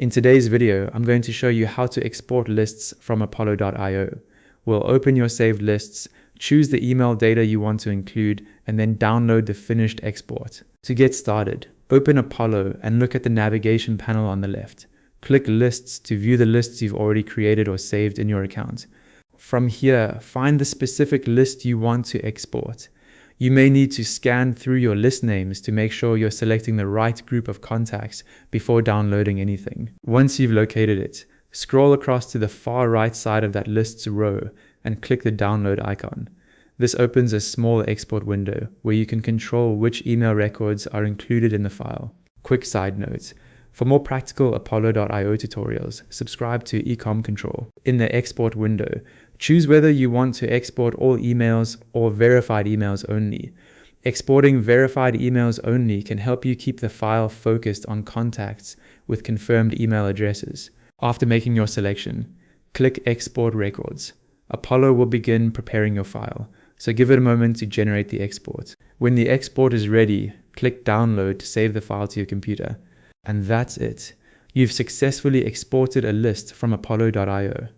In today's video, I'm going to show you how to export lists from Apollo.io. We'll open your saved lists, choose the email data you want to include, and then download the finished export. To get started, open Apollo and look at the navigation panel on the left. Click Lists to view the lists you've already created or saved in your account. From here, find the specific list you want to export. You may need to scan through your list names to make sure you're selecting the right group of contacts before downloading anything. Once you've located it, scroll across to the far right side of that list's row and click the download icon. This opens a small export window where you can control which email records are included in the file. Quick side note: for more practical Apollo.io tutorials, subscribe to Ecom Control. In the export window, choose whether you want to export all emails or verified emails only. Exporting verified emails only can help you keep the file focused on contacts with confirmed email addresses. After making your selection, click Export Records. Apollo will begin preparing your file, so give it a moment to generate the export. When the export is ready, click Download to save the file to your computer. And that's it. You've successfully exported a list from Apollo.io.